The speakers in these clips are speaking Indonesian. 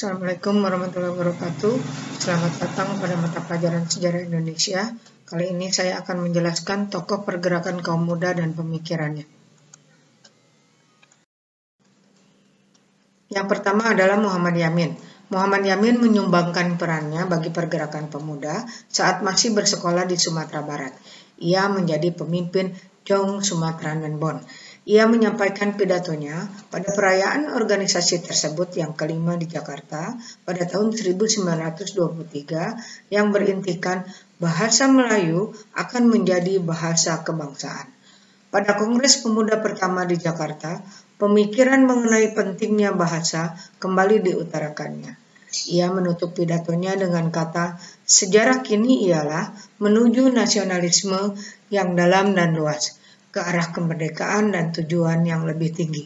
Assalamualaikum warahmatullahi wabarakatuh. Selamat datang pada mata pelajaran Sejarah Indonesia. Kali ini saya akan menjelaskan tokoh pergerakan kaum muda dan pemikirannya. Yang pertama adalah Muhammad Yamin. Muhammad Yamin menyumbangkan perannya bagi pergerakan pemuda saat masih bersekolah di Sumatera Barat. Ia menjadi pemimpin Jong Sumatera Nenbon. Ia menyampaikan pidatonya pada perayaan organisasi tersebut yang kelima di Jakarta pada tahun 1923 yang berintikan bahasa Melayu akan menjadi bahasa kebangsaan. Pada Kongres Pemuda pertama di Jakarta, pemikiran mengenai pentingnya bahasa kembali diutarakannya. Ia menutup pidatonya dengan kata, "Sejarah kini ialah menuju nasionalisme yang dalam dan luas, ke arah kemerdekaan dan tujuan yang lebih tinggi,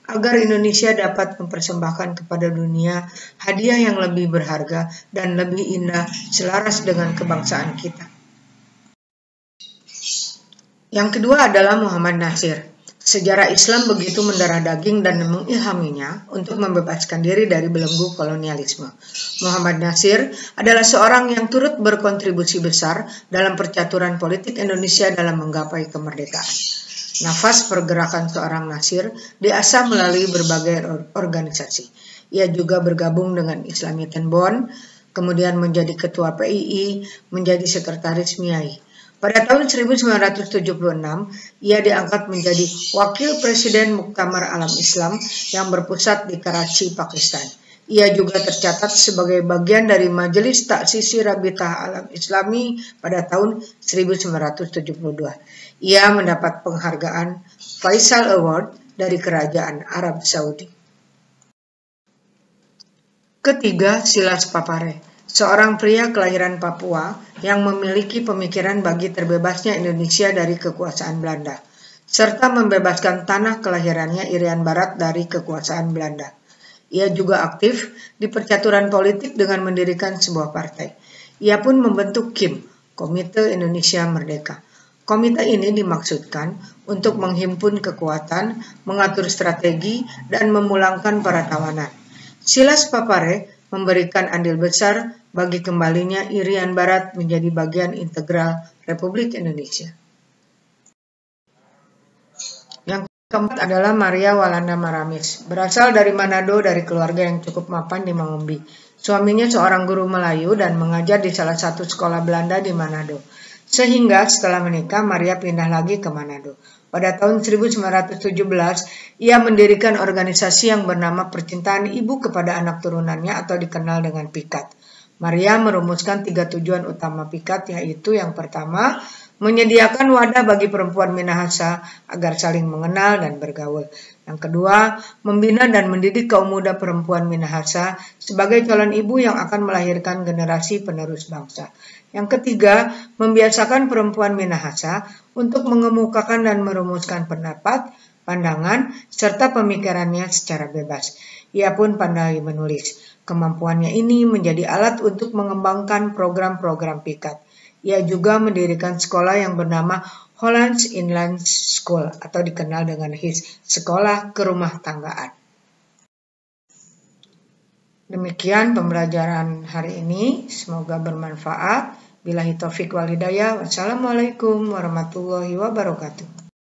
agar Indonesia dapat mempersembahkan kepada dunia hadiah yang lebih berharga dan lebih indah selaras dengan kebangsaan kita." Yang kedua adalah Muhammad Nasir. Sejarah Islam begitu mendarah daging dan mengilhaminya untuk membebaskan diri dari belenggu kolonialisme. Muhammad Nasir adalah seorang yang turut berkontribusi besar dalam percaturan politik Indonesia dalam menggapai kemerdekaan. Nafas pergerakan seorang Nasir diasah melalui berbagai organisasi. Ia juga bergabung dengan Islami Tenbon, kemudian menjadi ketua PII, menjadi sekretaris MIAI. Pada tahun 1976, ia diangkat menjadi Wakil Presiden Muktamar Alam Islam yang berpusat di Karachi, Pakistan. Ia juga tercatat sebagai bagian dari Majelis Taksisi Rabitah Alam Islami pada tahun 1972. Ia mendapat penghargaan Faisal Award dari Kerajaan Arab Saudi. Ketiga, Silas Papare. Seorang pria kelahiran Papua yang memiliki pemikiran bagi terbebasnya Indonesia dari kekuasaan Belanda, serta membebaskan tanah kelahirannya Irian Barat dari kekuasaan Belanda. Ia juga aktif di percaturan politik dengan mendirikan sebuah partai. Ia pun membentuk KIM, Komite Indonesia Merdeka. Komite ini dimaksudkan untuk menghimpun kekuatan, mengatur strategi, dan memulangkan para tawanan. Silas Papare memberikan andil besar bagi kembalinya Irian Barat menjadi bagian integral Republik Indonesia. Yang keempat adalah Maria Walanda Maramis. Berasal dari Manado dari keluarga yang cukup mapan di Mangumbi. Suaminya seorang guru Melayu dan mengajar di salah satu sekolah Belanda di Manado. Sehingga setelah menikah, Maria pindah lagi ke Manado. Pada tahun 1917, ia mendirikan organisasi yang bernama Percintaan Ibu kepada Anak Turunannya atau dikenal dengan PIKAT. Maria merumuskan 3 tujuan utama PIKAT, yaitu yang pertama, menyediakan wadah bagi perempuan Minahasa agar saling mengenal dan bergaul. Yang kedua, membina dan mendidik kaum muda perempuan Minahasa sebagai calon ibu yang akan melahirkan generasi penerus bangsa. Yang ketiga, membiasakan perempuan Minahasa untuk mengemukakan dan merumuskan pendapat, pandangan, serta pemikirannya secara bebas. Ia pun pandai menulis. Kemampuannya ini menjadi alat untuk mengembangkan program-program PIKAT. Ia juga mendirikan sekolah yang bernama Hollands Inland School atau dikenal dengan HIS, Sekolah Kerumah Tanggaan. Demikian pembelajaran hari ini, semoga bermanfaat. Billahi taufik wal hidayah. Wassalamualaikum warahmatullahi wabarakatuh.